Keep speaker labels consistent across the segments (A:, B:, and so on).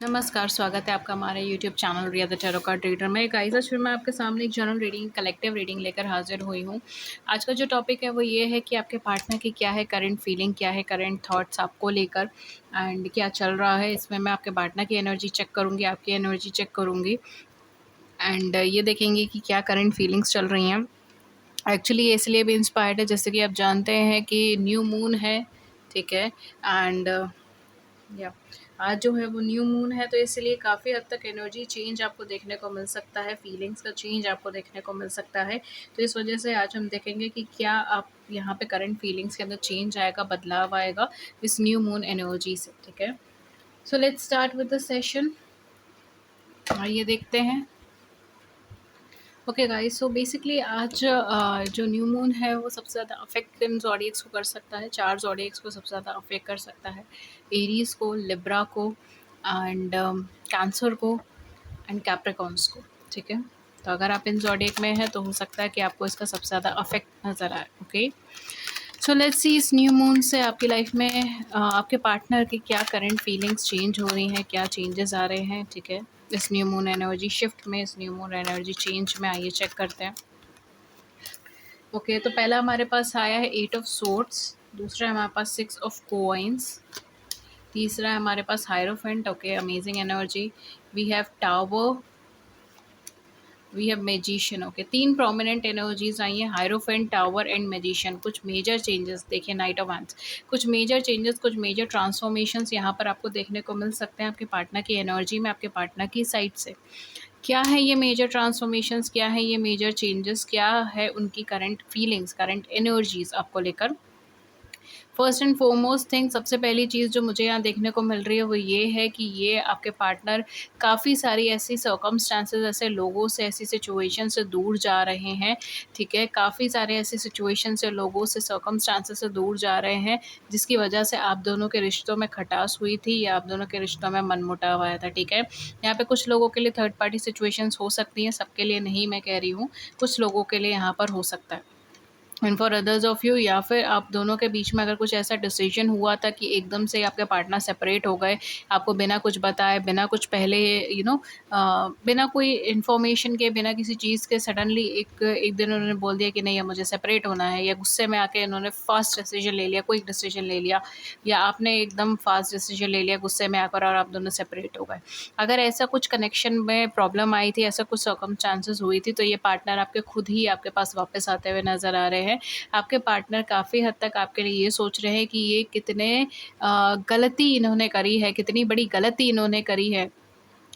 A: नमस्कार, स्वागत है आपका हमारे YouTube channel Riya the tarot card reader में। गाइस, आज फिर मैं आपके सामने एक जनरल रीडिंग, कलेक्टिव रीडिंग लेकर हाजिर हुई हूँ। आज का जो टॉपिक है वो ये है कि आपके पार्टनर की क्या है करंट फीलिंग, क्या है करंट थॉट्स आपको लेकर एंड क्या चल रहा है। इसमें मैं आपके पार्टनर की एनर्जी चेक करूँगी, आपकी एनर्जी चेक करूँगी एंड ये देखेंगे कि क्या करंट फीलिंग्स चल रही हैं। एक्चुअली ये इसलिए भी इंस्पायर्ड है, जैसे कि आप जानते हैं कि न्यू मून है, ठीक है? एंड या आज जो है वो न्यू मून है, तो इसलिए काफ़ी हद तक एनर्जी चेंज आपको देखने को मिल सकता है, फीलिंग्स का चेंज आपको देखने को मिल सकता है। तो इस वजह से आज हम देखेंगे कि क्या आप यहाँ पे करंट फीलिंग्स के अंदर चेंज आएगा, बदलाव आएगा इस न्यू मून एनर्जी से, ठीक है? So let's start with the session. आइए देखते हैं। ओके गाइस, सो बेसिकली आज जो न्यू मून है वो सबसे ज़्यादा अफेक्ट किन ज़ोडिएक्स को कर सकता है। 4 ज़ोडिएक्स को सबसे ज़्यादा अफेक्ट कर सकता है। एरीज़ को, लिब्रा को एंड कैंसर को एंड कैप्रिकॉर्न्स को, ठीक है? तो अगर आप इन ज़ोडिएक में हैं तो हो सकता है कि आपको इसका सबसे ज़्यादा अफेक्ट नज़र आए। ओके, सो लेट्स सी इस न्यू मून से आपकी लाइफ में आपके पार्टनर की क्या करंट फीलिंग्स चेंज हो रही हैं, क्या चेंजेस आ रहे हैं, ठीक है? इस न्यू मून एनर्जी शिफ्ट में, इस न्यू मून एनर्जी चेंज में आइए चेक करते हैं। ओके, तो पहला हमारे पास आया है 8 ऑफ सोर्ड्स, दूसरा है हमारे पास 6 ऑफ कॉइन्स, तीसरा है हमारे पास hierophant. Okay, amazing energy. We have tower, we have magician. Okay, 3 prominent energies आई हैं, हायरोफेंट, टावर एंड मैजिशियन। कुछ मेजर चेंजेस देखिए, नाइट ऑफ वैंड्स, कुछ मेजर चेंजेस, कुछ मेजर ट्रांसफॉर्मेशंस यहाँ पर आपको देखने को मिल सकते हैं आपके पार्टनर की एनर्जी में, आपके पार्टनर की साइड से। क्या है ये मेजर ट्रांसफॉर्मेशंस, क्या है ये मेजर चेंजेस, क्या है उनकी करंट फीलिंग्स, करंट एनर्जीज आपको लेकर। फर्स्ट एंड फॉरमोस्ट थिंग, सबसे पहली चीज़ जो मुझे यहाँ देखने को मिल रही है वो ये है कि ये आपके पार्टनर काफ़ी सारी ऐसी सर्कमस्टांसेस, ऐसे लोगों से, ऐसी सिचुएशन से दूर जा रहे हैं, ठीक है? काफ़ी सारे ऐसे सिचुएशन से, लोगों से, सर्कमस्टांसेस से दूर जा रहे हैं, जिसकी वजह से आप दोनों के रिश्तों में खटास हुई थी या आप दोनों के रिश्तों में मनमुटाव आया था, ठीक है? यहाँ पे कुछ लोगों के लिए थर्ड पार्टी सिचुएशंस हो सकती हैं, सबके लिए नहीं मैं कह रही हूँ, कुछ लोगों के लिए यहाँ पर हो सकता है। And for others of you, या फिर आप दोनों के बीच में अगर कुछ ऐसा डिसीजन हुआ था कि एकदम से आपके पार्टनर सेपरेट हो गए, आपको बिना कुछ बताए, बिना कुछ पहले बिना कोई इन्फॉर्मेशन के, बिना किसी चीज़ के सडनली एक एक दिन उन्होंने बोल दिया कि नहीं अब मुझे सेपरेट होना है, या गुस्से में आके उन्होंने फास्ट डिसीजन ले लिया, क्विक डिसीजन ले लिया, या आपने एकदम फास्ट डिसीजन ले लिया गुस्से में आकर और आप दोनों सेपरेट हो गए। अगर ऐसा कुछ कनेक्शन में प्रॉब्लम आई थी, ऐसा कुछ सर्कमस्टांसेस हुई थी, तो ये पार्टनर आपके खुद ही आपके पास वापस आते हुए नज़र आ रहे हैं। आपके पार्टनर काफ़ी हद तक आपके लिए ये सोच रहे हैं कि ये कितने गलती इन्होंने करी है, कितनी बड़ी गलती इन्होंने करी है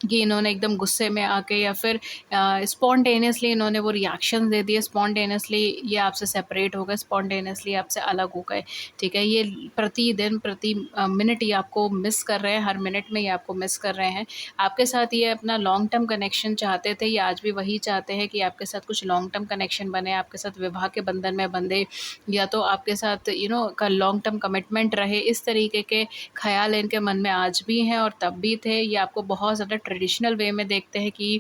A: कि इन्होंने एकदम गुस्से में आके या फिर स्पॉन्टेनियसली इन्होंने वो रिएक्शन दे दिए, स्पॉन्टेनियसली ये आपसे सेपरेट हो गए, स्पॉन्टेनियसली आपसे अलग हो गए, ठीक है? ये प्रतिदिन, प्रति मिनट ये आपको मिस कर रहे हैं, हर मिनट में ये आपको मिस कर रहे हैं। आपके साथ ये अपना लॉन्ग टर्म कनेक्शन चाहते थे, ये आज भी वही चाहते हैं कि आपके साथ कुछ लॉन्ग टर्म कनेक्शन बने, आपके साथ विवाह के बंधन में बंधे, या तो आपके साथ का लॉन्ग टर्म कमिटमेंट रहे। इस तरीके के ख़याल इनके मन में आज भी हैं और तब भी थे। ये आपको बहुत ज़्यादा ट्रेडिशनल वे में देखते हैं कि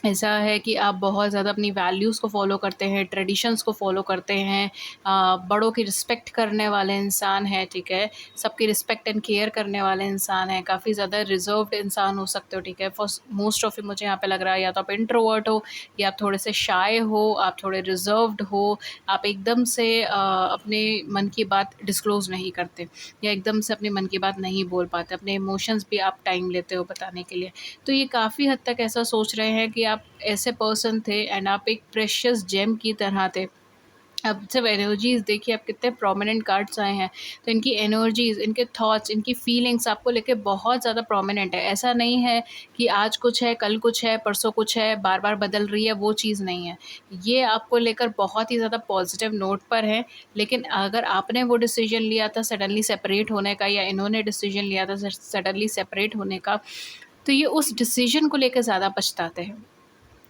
A: ऐसा है कि आप बहुत ज़्यादा अपनी वैल्यूज़ को फ़ॉलो करते हैं, ट्रेडिशंस को फ़ॉलो करते हैं, बड़ों की रिस्पेक्ट करने वाले इंसान हैं, ठीक है? सबकी रिस्पेक्ट एंड केयर करने वाले इंसान हैं, काफ़ी ज़्यादा रिज़र्व्ड इंसान हो सकते हो, ठीक है? फॉर मोस्ट ऑफ यू मुझे यहाँ पे लग रहा है या तो आप इंट्रोवर्ट हो, या आप थोड़े से शाय हो, आप थोड़े रिज़र्व्ड हो, आप एकदम से अपने मन की बात डिस्क्लोज़ नहीं करते, या एकदम से अपने मन की बात नहीं बोल पाते, अपने इमोशंस भी आप टाइम लेते हो बताने के लिए। तो ये काफ़ी हद तक ऐसा सोच रहे हैं कि आप ऐसे पर्सन थे एंड आप एक प्रेशियस जेम की तरह थे। अब जब एनर्जीज़ देखिए, आप कितने प्रोमिनेंट कार्ड्स आए हैं, तो इनकी एनर्जीज़, इनके थॉट्स, इनकी फीलिंग्स आपको लेके बहुत ज़्यादा प्रोमिनेंट है। ऐसा नहीं है कि आज कुछ है, कल कुछ है, परसों कुछ है, बार-बार बदल रही है, वो चीज़ नहीं है। ये आपको लेकर बहुत ही ज़्यादा पॉजिटिव नोट पर है, लेकिन अगर आपने वो डिसीज़न लिया था सडनली सेपरेट होने का, या इन्होंने डिसीज़न लिया था सडनली सेपरेट होने का, तो ये उस डिसीज़न को लेके ज़्यादा पछताते हैं।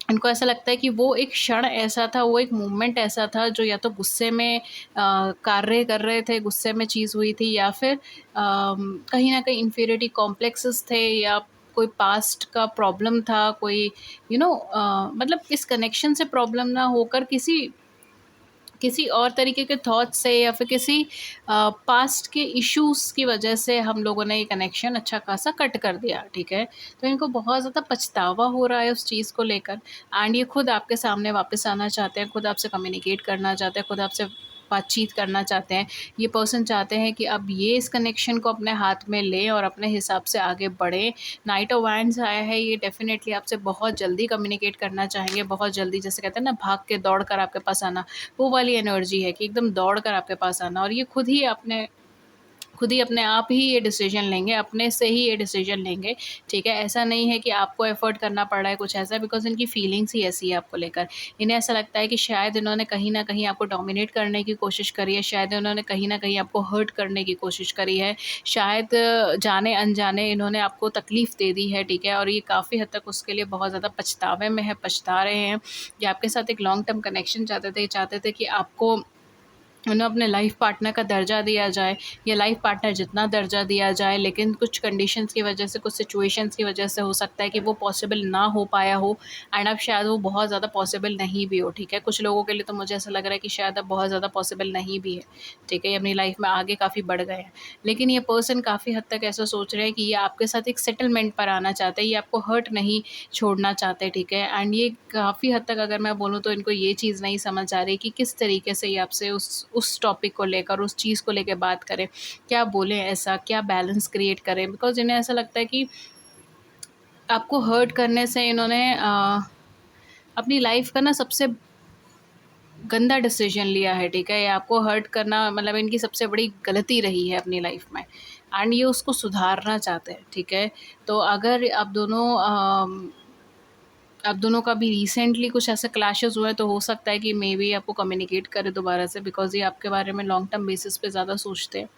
A: इनको ऐसा लगता है कि वो एक क्षण ऐसा था, वो एक मोमेंट ऐसा था जो या तो गुस्से में कार्य कर रहे थे, गुस्से में चीज़ हुई थी, या फिर कहीं न कहीं इन्फीरियरिटी कॉम्प्लेक्सेस थे, या कोई पास्ट का प्रॉब्लम था, कोई मतलब इस कनेक्शन से प्रॉब्लम ना होकर किसी किसी और तरीके के थॉट से या फिर किसी पास्ट के इश्यूज़ की वजह से हम लोगों ने ये कनेक्शन अच्छा खासा कट कर दिया, ठीक है? तो इनको बहुत ज़्यादा पछतावा हो रहा है उस चीज़ को लेकर एंड ये खुद आपके सामने वापस आना चाहते हैं, खुद आपसे कम्युनिकेट करना चाहते हैं, खुद आपसे बातचीत करना चाहते हैं। ये पर्सन चाहते हैं कि अब ये इस कनेक्शन को अपने हाथ में लें और अपने हिसाब से आगे बढ़ें। नाइट ऑफ वांड्स आया है, ये डेफ़िनेटली आपसे बहुत जल्दी कम्युनिकेट करना चाहेंगे, बहुत जल्दी, जैसे कहते हैं ना, भाग के दौड़ कर आपके पास आना। वो वाली एनर्जी है कि एकदम दौड़ कर आपके पास आना और ये खुद ही अपने आप ही ये डिसीजन लेंगे, अपने से ही ये डिसीजन लेंगे, ठीक है? ऐसा नहीं है कि आपको एफ़र्ट करना पड़ रहा है कुछ ऐसा, बिकॉज़ इनकी फीलिंग्स ही ऐसी है आपको लेकर। इन्हें ऐसा लगता है कि शायद इन्होंने कहीं न कहीं आपको डोमिनेट करने की कोशिश करी है, शायद इन्होंने कहीं न कहीं आपको हर्ट करने की कोशिश करी है, शायद जाने-अनजाने इन्होंने आपको तकलीफ़ दे दी है, ठीक है? और ये काफ़ी हद तक उसके लिए बहुत ज़्यादा पछतावे में है, पछता रहे हैं। ये आपके साथ एक लॉन्ग टर्म कनेक्शन चाहते थे कि आपको उन्हें अपने लाइफ पार्टनर का दर्जा दिया जाए या लाइफ पार्टनर जितना दर्जा दिया जाए, लेकिन कुछ कंडीशंस की वजह से, कुछ सिचुएशंस की वजह से हो सकता है कि वो पॉसिबल ना हो पाया हो एंड अब शायद वो बहुत ज़्यादा पॉसिबल नहीं भी हो, ठीक है? कुछ लोगों के लिए तो मुझे ऐसा लग रहा है कि शायद अब बहुत ज़्यादा पॉसिबल नहीं भी है, ठीक है? ये अपनी लाइफ में आगे काफ़ी बढ़ गए हैं। लेकिन ये पर्सन काफ़ी हद तक ऐसा सोच रहे हैं कि ये आपके साथ एक सेटलमेंट पर आना चाहते हैं, ये आपको हर्ट नहीं छोड़ना चाहते, ठीक है? एंड ये काफ़ी हद तक, अगर मैं बोलूँ, तो इनको ये चीज़ नहीं समझ आ रही कि किस तरीके से ये आपसे उस टॉपिक को लेकर, उस चीज़ को लेके बात करें। क्या बोलें ऐसा, क्या बैलेंस क्रिएट करें? बिकॉज़ इन्हें ऐसा लगता है कि आपको हर्ट करने से इन्होंने अपनी लाइफ़ का ना सबसे गंदा डिसीज़न लिया है, ठीक है? या आपको हर्ट करना मतलब इनकी सबसे बड़ी गलती रही है अपनी लाइफ़ में एंड ये उसको सुधारना चाहते हैं, ठीक है? तो अगर आप दोनों का भी रिसेंटली कुछ ऐसे क्लैशेज़ हुए हैं, तो हो सकता है कि मेबी आपको कम्युनिकेट करें दोबारा से, बिकॉज़ ये आपके बारे में लॉन्ग टर्म बेसिस पे ज़्यादा सोचते हैं।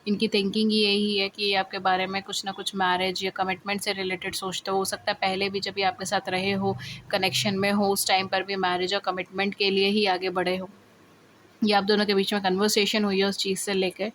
A: इनकी थिंकिंग ही यही है कि ये आपके बारे में कुछ ना कुछ मैरिज या कमिटमेंट से रिलेटेड सोचते हो सकता है पहले भी जब ये आपके साथ रहे हो, कनेक्शन में हो, उस टाइम पर भी मैरिज और कमिटमेंट के लिए ही आगे बढ़े हो। या आप दोनों के बीच में कन्वर्सेशन हुई है उस चीज़ से लेके,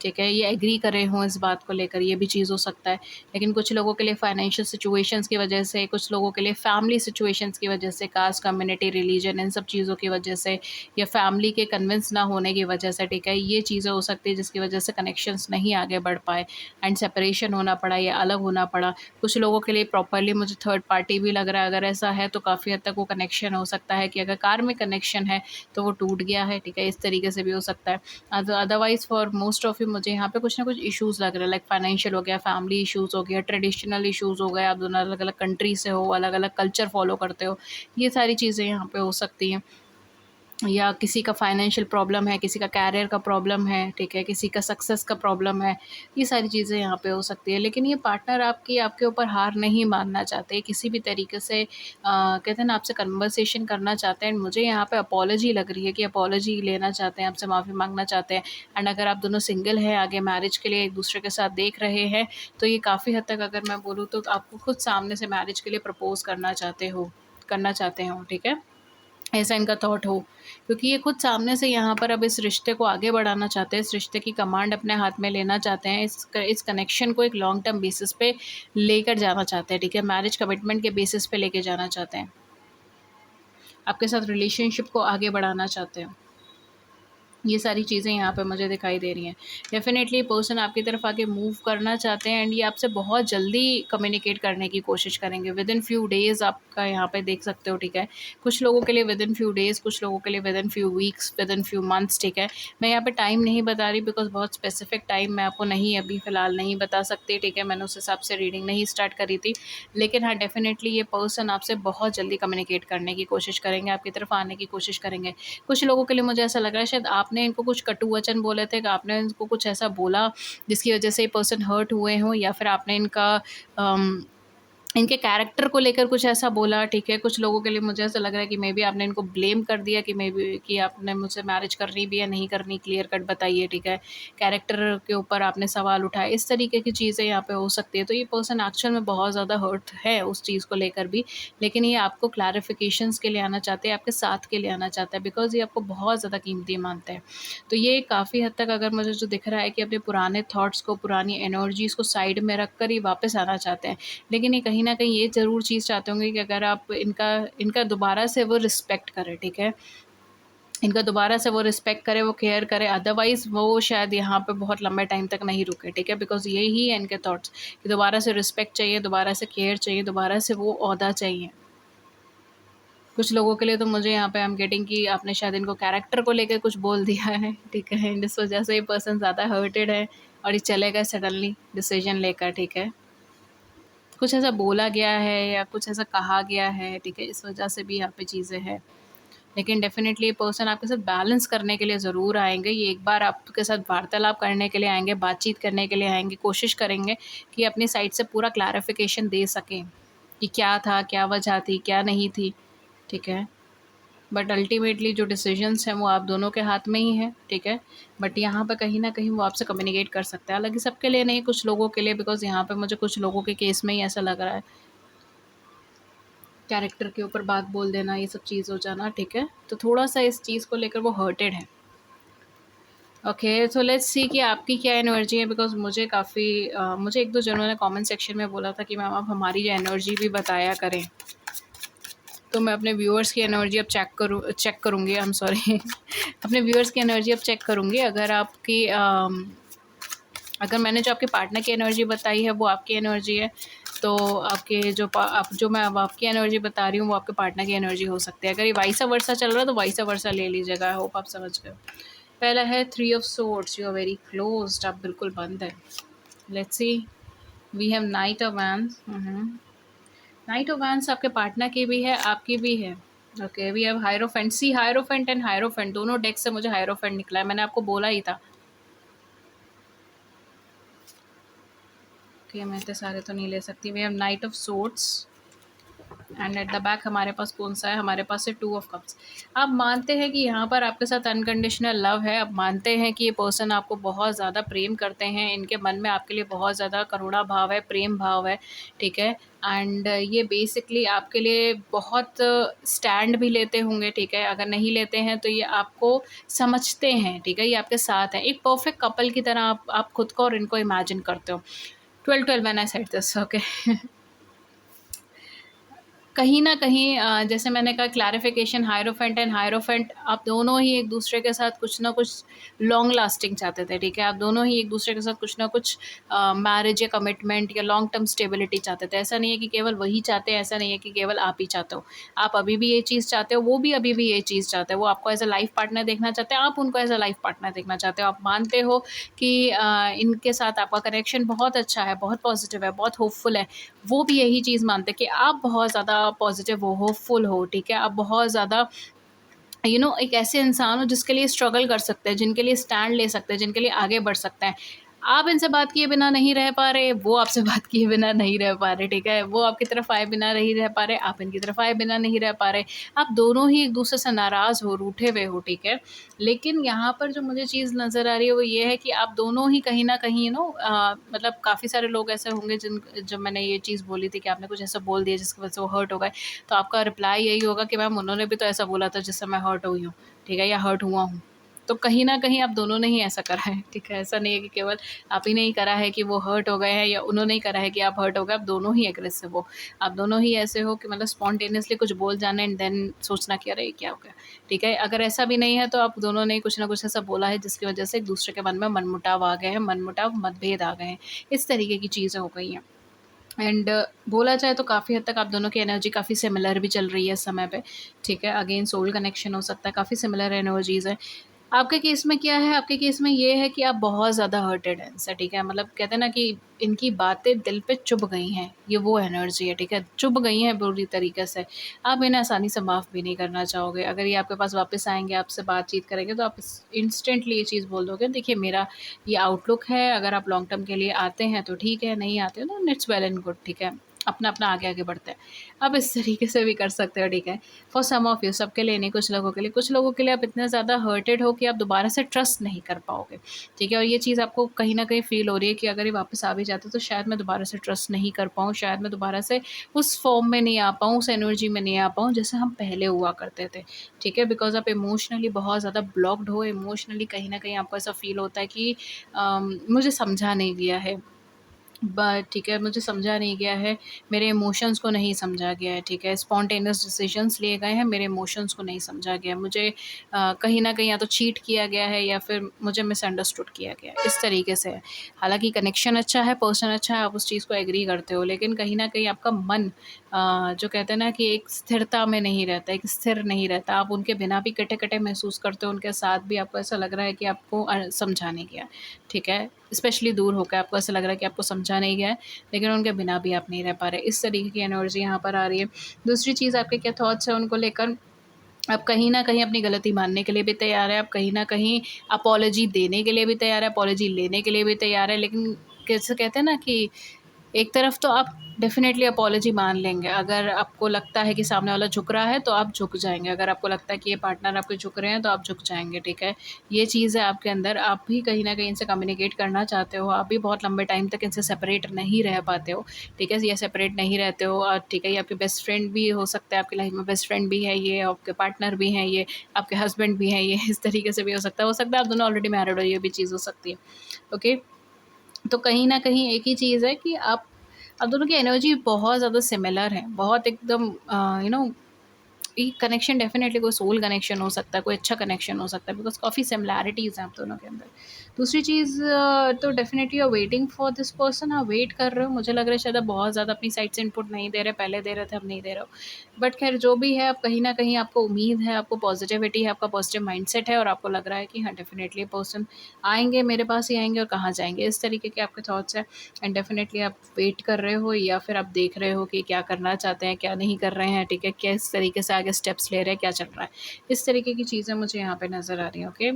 A: ठीक है? ये एग्री करे हों इस बात को लेकर, ये भी चीज़ हो सकता है। लेकिन कुछ लोगों के लिए फाइनेंशियल सिचुएशंस की वजह से, कुछ लोगों के लिए फैमिली सिचुएशंस की वजह से, कास्ट, कम्युनिटी, रिलीजन, इन सब चीज़ों की वजह से या फैमिली के कन्विंस ना होने की वजह से, ठीक है? ये चीज़ें हो सकती है जिसकी वजह से कनेक्शंस नहीं आगे बढ़ पाए एंड सेपरेशन होना पड़ा या अलग होना पड़ा। कुछ लोगों के लिए प्रॉपर्ली मुझे थर्ड पार्टी भी लग रहा है, अगर ऐसा है तो काफ़ी हद तक वो कनेक्शन हो सकता है कि अगर कार्मिक कनेक्शन है तो वो टूट गया है, ठीक है? इस तरीके से भी हो सकता है। Otherwise for most of you मुझे यहाँ पे कुछ ना कुछ इश्यूज़ लग रहे हैं, लाइक फाइनेंशियल हो गया, फैमिली इश्यूज़ हो गया, ट्रेडिशनल इश्यूज़ हो गए, आप दोनों अलग-अलग कंट्री से हो, अलग-अलग कल्चर फ़ॉलो करते हो। ये सारी चीज़ें यहाँ पे हो सकती हैं। या किसी का फाइनेंशियल प्रॉब्लम है, किसी का करियर का प्रॉब्लम है, ठीक है? किसी का सक्सेस का प्रॉब्लम है, ये सारी चीज़ें यहाँ पे हो सकती है। लेकिन ये पार्टनर आपकी आपके ऊपर हार नहीं मानना चाहते, किसी भी तरीके से कहते हैं ना, आपसे कन्वर्सेशन करना चाहते हैं। मुझे यहाँ पे अपॉलॉजी लग रही है कि अपॉलॉजी लेना चाहते हैं, आपसे माफ़ी माँगना चाहते हैं एंड अगर आप दोनों सिंगल हैं, आगे मैरिज के लिए एक-दूसरे के साथ देख रहे हैं, तो ये काफ़ी हद तक, अगर मैं बोलूँ, तो आपको खुद सामने से मैरिज के लिए प्रपोज़ करना चाहते हों, ठीक है? ऐसा इनका थॉट हो, क्योंकि ये खुद सामने से यहाँ पर अब इस रिश्ते को आगे बढ़ाना चाहते हैं, इस रिश्ते की कमांड अपने हाथ में लेना चाहते हैं, इस कनेक्शन को एक लॉन्ग टर्म बेसिस पे लेकर जाना चाहते हैं, ठीक है? मैरिज कमिटमेंट के बेसिस पे लेके जाना चाहते हैं। आपके साथ रिलेशनशिप को आगे बढ़ाना चाहते हैं। ये सारी चीज़ें यहाँ पे मुझे दिखाई दे रही हैं। डेफ़िनेटली पर्सन आपकी तरफ आके मूव करना चाहते हैं एंड ये आपसे बहुत जल्दी कम्युनिकेट करने की कोशिश करेंगे। विदिन फ्यू डेज़ आपका यहाँ पे देख सकते हो, ठीक है? कुछ लोगों के लिए विदिन फ्यू डेज़, कुछ लोगों के लिए within few weeks, within few months, ठीक है? मैं यहाँ पे टाइम नहीं बता रही बिकॉज़ बहुत स्पेसिफ़िक टाइम मैं आपको नहीं अभी फ़िलहाल नहीं बता सकती, ठीक है? मैंने उस हिसाब से रीडिंग नहीं स्टार्ट करी थी। लेकिन हाँ, डेफ़िनेटली ये पर्सन आपसे बहुत जल्दी कम्युनिकेट करने की कोशिश करेंगे, आपकी तरफ आने की कोशिश करेंगे। कुछ लोगों के लिए मुझे ऐसा लग रहा है शायद आपने इनको कुछ कटु वचन बोले थे, कि आपने इनको कुछ ऐसा बोला जिसकी वज़ह से ये पर्सन हर्ट हुए हों, या फिर आपने अम, इनके कैरेक्टर को लेकर कुछ ऐसा बोला, ठीक है? कुछ लोगों के लिए मुझे ऐसा लग रहा है कि मेबी आपने इनको ब्लेम कर दिया कि मेबी कि आपने मुझसे मैरिज करनी भी या नहीं करनी, क्लियर कट बताइए, ठीक है? कैरेक्टर के ऊपर आपने सवाल उठाए, इस तरीके की चीज़ें यहाँ पे हो सकती है। तो ये पर्सन एक्चुअल में बहुत ज़्यादा हर्ट है उस चीज़ को लेकर भी, लेकिन ये आपको क्लैरिफ़िकेशंस के लिए आना चाहते हैं, आपके साथ के लिए आना चाहता है, बिकॉज़ ये आपको बहुत ज़्यादा कीमती मानते हैं। तो ये काफ़ी हद तक, अगर मुझे जो दिख रहा है, कि अपने पुराने थॉट्स को, पुरानी एनर्जीज़ को साइड में रख कर ही वापस आना चाहते हैं। लेकिन ये कहीं न कहीं ये ज़रूर चीज़ चाहते होंगे कि अगर आप इनका इनका दोबारा से वो रिस्पेक्ट करें, ठीक है? इनका दोबारा से वो रिस्पेक्ट करे, वो केयर करे, अदरवाइज़ वो शायद यहाँ पे बहुत लंबे टाइम तक नहीं रुके, ठीक है। बिकॉज़ यही है इनके थॉट्स कि दोबारा से रिस्पेक्ट चाहिए, दोबारा से केयर चाहिए, दोबारा से वो ओहदा चाहिए। कुछ लोगों के लिए तो मुझे यहाँ पे आई एम गेटिंग कि आपने शायद इनको कैरेक्टर को लेकर कुछ बोल दिया है, ठीक है। एंड इस वजह से ये पर्सन ज़्यादा हर्टेड है और ये चले गए सडनली डिसीजन लेकर, ठीक है। कुछ ऐसा बोला गया है या कुछ ऐसा कहा गया है, ठीक है, इस वजह से भी यहाँ पे चीज़ें हैं। लेकिन डेफ़िनेटली ये पर्सन आपके साथ बैलेंस करने के लिए ज़रूर आएँगे। ये एक बार आपके साथ वार्तालाप करने के लिए आएँगे, बातचीत करने के लिए आएँगे, कोशिश करेंगे कि अपनी साइड से पूरा क्लैरिफ़िकेशन दे सकें कि क्या था, क्या वजह थी, क्या नहीं थी, ठीक है। बट अल्टीमेटली जो डिसीजंस हैं वो आप दोनों के हाथ में ही हैं, ठीक है। बट यहाँ पे कहीं न कहीं वो आपसे कम्युनिकेट कर सकता है। हालाँकि सबके लिए नहीं, कुछ लोगों के लिए, बिकॉज़ यहाँ पे मुझे कुछ लोगों के केस में ही ऐसा लग रहा है। कैरेक्टर के ऊपर बात बोल देना, ये सब चीज़ हो जाना, ठीक है। तो थोड़ा-सा इस चीज़ को लेकर वो हर्टेड है। ओके, सो लेट्स सी कि आपकी क्या एनर्जी है, बिकॉज़ मुझे 1-2 जनों ने कमेंट सेक्शन में बोला था कि मैम आप हमारी एनर्जी भी बताया करें। तो मैं अपने व्यूअर्स की एनर्जी अब चेक करूँगी, आई एम सॉरी अपने व्यूअर्स की एनर्जी अब चेक करूँगी। अगर मैंने जो आपके पार्टनर की एनर्जी बताई है वो आपकी एनर्जी है, तो जो मैं अब आपकी एनर्जी बता रही हूँ वो आपके पार्टनर की एनर्जी हो सकती है। अगर ये वाइसा वर्सा चल रहा है तो वाइसा वर्सा ले लीजिएगा। आई होप आप समझ गए। पहला है 3 of swords, you are very closed, आप बिल्कुल बंद है। Let's see, we have knight of wands. Knight of wands आपके पार्टनर की भी है, आपकी भी है। Okay, we have hierophant. See, hierophant and hierophant दोनों डेक से मुझे हायरोफेंट निकला है, मैंने आपको बोला ही था। ओके, मैं इतने सारे तो नहीं ले सकती। We have knight of swords and at the back हमारे पास कौन सा है, हमारे पास है 2 ऑफ कप्स। आप मानते हैं कि यहाँ पर आपके साथ अनकंडीशनल लव है, आप मानते हैं कि ये पर्सन आपको बहुत ज़्यादा प्रेम करते हैं, इनके मन में आपके लिए बहुत ज़्यादा करुणा भाव है, प्रेम भाव है, ठीक है। एंड ये बेसिकली आपके लिए बहुत स्टैंड भी लेते होंगे, ठीक है। अगर नहीं लेते हैं तो ये आपको समझते हैं, ठीक है, ये आपके साथ हैं। एक परफेक्ट कपल की तरह आप खुद को और इनको इमेजिन करते हो। 12-12 when I said this, okay कहीं न कहीं जैसे मैंने कहा क्लैरिफ़िकेशन, हायरोफेंट एंड हायरोफेंट, आप दोनों ही एक दूसरे के साथ कुछ ना कुछ लॉन्ग लास्टिंग चाहते थे, ठीक है? आप दोनों ही एक दूसरे के साथ कुछ ना कुछ मैरिज या कमिटमेंट या लॉन्ग टर्म स्टेबिलिटी चाहते थे। ऐसा नहीं है कि केवल वही चाहते हैं, ऐसा नहीं है कि केवल आप ही चाहते हो। आप अभी भी ये चीज़ चाहते हो, वो भी अभी भी ये चीज़ चाहते हैं। वो आपको एज़ अ लाइफ़ पार्टनर देखना चाहते हैं, आप उनको एज़ अ लाइफ़ पार्टनर देखना चाहते हो। आप मानते हो कि इनके साथ आपका कनेक्शन बहुत अच्छा है, बहुत पॉज़िटिव है, बहुत होपफुल है। वो भी यही चीज़ मानते हैं कि आप बहुत ज़्यादा पॉजिटिव हो, होपफुल हो, ठीक है? आप बहुत ज़्यादा एक ऐसे इंसान हो जिसके लिए स्ट्रगल कर सकते हैं, जिनके लिए स्टैंड ले सकते हैं, जिनके लिए आगे बढ़ सकते हैं। आप इनसे बात किए बिना नहीं रह पा रहे, वो आपसे बात किए बिना नहीं रह पा रहे, ठीक है? वो आपकी तरफ आए बिना नहीं रह पा रहे, आप इनकी तरफ आए बिना नहीं रह पा रहे। आप दोनों ही एक-दूसरे से नाराज़ हो, रूठे हुए हो, ठीक है? लेकिन यहाँ पर जो मुझे चीज़ नज़र आ रही है वो ये है कि आप दोनों ही कहीं न कहीं मतलब काफ़ी सारे लोग ऐसे होंगे जिन जब मैंने ये चीज़ बोली थी कि आपने कुछ ऐसा बोल दिया जिसकी वजह से वो हर्ट हो गए, तो आपका रिप्लाई यही होगा कि मैम उन्होंने भी तो ऐसा बोला था जिससे मैं हर्ट हुई हूँ, ठीक है? या हर्ट हुआ हूँ। तो कहीं न कहीं आप दोनों ने ही ऐसा करा है, ठीक है? ऐसा नहीं है कि केवल आप ही ने ही करा है कि वो हर्ट हो गए हैं या उन्होंने ही करा है कि आप हर्ट हो गए, आप दोनों ही एग्रेसिव हो। आप दोनों ही ऐसे हो कि मतलब स्पॉन्टेनियसली कुछ बोल जाना एंड देन सोचना कि अरे! ये क्या हो गया? ठीक है? अगर ऐसा भी नहीं है तो आप दोनों ने कुछ न कुछ ऐसा बोला है जिसकी वजह से एक-दूसरे के मन में मनमुटाव आ गए हैं, मनमुटाव, मतभेद आ गए हैं। इस तरीके की चीज़ें हो गई हैं। एंड बोला जाए तो काफ़ी हद तक आप दोनों की एनर्जी काफ़ी सिमिलर भी चल रही है इस समय पे, ठीक है? अगेन सोल कनेक्शन हो सकता है, काफ़ी सिमिलर एनर्जीज़ हैं। आपके केस में क्या है, आपके केस में ये है कि आप बहुत ज़्यादा हर्टेड हैं इनसे, ठीक है? मतलब कहते हैं ना कि इनकी बातें दिल पे चुभ गई हैं, ये वो एनर्जी है, ठीक है? चुभ गई हैं बुरी तरीके से। आप इन्हें आसानी से माफ़ भी नहीं करना चाहोगे। अगर ये आपके पास वापस आएँगे, आपसे बातचीत करेंगे तो आप इंस्टेंटली ये चीज़ बोल दोगे, देखिए मेरा ये आउटलुक है, अगर आप लॉन्ग टर्म के लिए आते हैं तो ठीक है, नहीं आते हो तो इट्स वेल एंड गुड, ठीक है? अपना-अपना आगे-आगे बढ़ते हैं। आप इस तरीके से भी कर सकते हो, ठीक है? फॉर सम ऑफ यू, सबके लिए नहीं, कुछ लोगों के लिए आप इतने ज़्यादा हर्टेड हो कि आप दोबारा से ट्रस्ट नहीं कर पाओगे, ठीक है? और ये चीज़ आपको कहीं न कहीं फ़ील हो रही है कि अगर ये वापस आ भी जाते तो शायद मैं दोबारा से ट्रस्ट नहीं कर पाऊँ, शायद मैं दोबारा से उस फ़ॉर्म में नहीं आ पाऊँ, उस एनर्जी में नहीं आ पाऊँ जैसे हम पहले हुआ करते थे, ठीक है? बिकॉज़ आप इमोशनली बहुत ज़्यादा ब्लॉक्ड हो, इमोशनली कहीं न कहीं आपको ऐसा फ़ील होता है कि मुझे समझा नहीं गया है। बट ठीक है, मुझे समझा नहीं गया है, मेरे इमोशंस को नहीं समझा गया है, ठीक है? स्पॉन्टेनियस डिसीजंस लिए गए हैं, मेरे इमोशंस को नहीं समझा गया है। मुझे कहीं न कहीं या तो चीट किया गया है या फिर मुझे मिसअंडरस्टूड किया गया है, इस तरीके से है। हालाँकि कनेक्शन अच्छा है, पर्सन अच्छा है, आप उस चीज़ को एग्री करते हो, लेकिन कहीं न कहीं आपका मन जो कहते हैं ना कि एक स्थिरता में नहीं रहता, एक स्थिर नहीं रहता। आप उनके बिना भी कटे-कटे महसूस करते हो, उनके साथ भी आपको ऐसा लग रहा है कि आपको समझा नहीं गया, ठीक है? स्पेशली दूर होकर आपको ऐसा लग रहा है कि आपको समझा नहीं गया है, लेकिन उनके बिना भी आप नहीं रह पा रहे। इस तरीके की एनर्जी यहाँ पर आ रही है। दूसरी चीज़, आपके क्या थॉट्स हैं उनको लेकर, आप कहीं न कहीं अपनी गलती मानने के लिए भी तैयार हैं, आप कहीं न कहीं अपोलॉजी देने के लिए भी तैयार हैं, अपोलॉजी लेने के लिए भी तैयार हैं, लेकिन कैसे कहते हैं ना कि एक तरफ तो आप डेफ़िनेटली अपोलॉजी मान लेंगे, अगर आपको लगता है कि सामने वाला झुक रहा है, तो आप झुक जाएँगे, अगर आपको लगता है कि ये पार्टनर आपके झुक रहे हैं, तो आप झुक जाएँगे, ठीक है? ये चीज़ है आपके अंदर, आप भी कहीं न कहीं इनसे कम्युनिकेट करना चाहते हो, आप भी बहुत लंबे टाइम तक इनसे सेपरेट नहीं रह पाते हो, ठीक है? ये सेपरेट नहीं रहते हो और ठीक है, ये आपके बेस्ट फ्रेंड भी हो सकता है, आपकी लाइफ़ में बेस्ट फ्रेंड भी है ये, आपके पार्टनर भी हैं ये, आपके हस्बैंड भी हैं ये, इस तरीके से भी हो सकता है आप दोनों ऑलरेडी मैरिड हो, ये भी चीज़ हो सकती है, ओके? तो कहीं न कहीं एक ही चीज़ है कि आप दोनों की एनर्जी बहुत ज़्यादा सिमिलर है, बहुत एकदम यू नो एक कनेक्शन, डेफ़िनेटली कोई सोल कनेक्शन हो सकता है, कोई अच्छा कनेक्शन हो सकता है, बिकॉज़ काफ़ी सिमिलैरिटीज़ हैं आप दोनों के अंदर। दूसरी चीज़ तो definitely you are waiting for this person, आप वेट कर रहे हो, मुझे लग रहा है शायद आप बहुत ज़्यादा अपनी साइड से इनपुट नहीं दे रहे, पहले दे रहे थे, अब नहीं दे रहे हो। बट ख़ैर जो भी है, अब कहीं न कहीं आपको उम्मीद है, आपको पॉज़िटिविटी है, आपका पॉज़िटिव माइंडसेट है और आपको लग रहा है कि हाँ, डेफ़िनेटली पर्सन आएँगे, मेरे पास ही आएँगे और कहाँ जाएँगे, इस तरीके के आपके थॉट्स हैं। एंड डेफ़िनेटली आप वेट कर रहे हो या फिर आप देख रहे हो कि क्या करना चाहते हैं, क्या नहीं कर रहे हैं, ठीक है? किस तरीके से आगे स्टेप्स ले रहे हैं, क्या चल रहा है। इस तरीके की चीज़ें मुझे यहाँ पे नज़र आ रही हैं, ओके?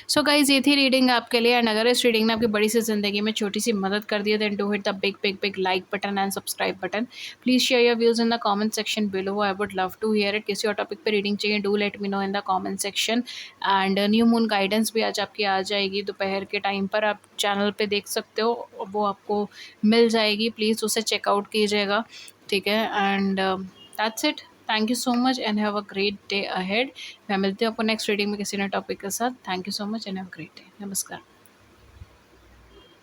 A: सो गाइज़, ये थी रीडिंग आपके लिए एंड अगर इस रीडिंग ने आपकी बड़ी सी ज़िंदगी में छोटी-सी मदद कर दी है, then do hit the big, big, big like button and subscribe button. Please share your views in the comment section below, I would love to hear it. किसी और टॉपिक पे रीडिंग चाहिए, do let me know in the comment section. And new moon guidance भी आज आपकी आ जाएगी दोपहर के टाइम पर, आप चैनल पे देख सकते हो, वो आपको मिल जाएगी, प्लीज़ उसे चेकआउट कीजिएगा, ठीक है? And that's it. Thank you so much and have a great day ahead. मैं मिलती हूँ आपको नेक्स्ट रीडिंग में किसी नए टॉपिक के साथ। Thank you so much and have a great day. नमस्कार।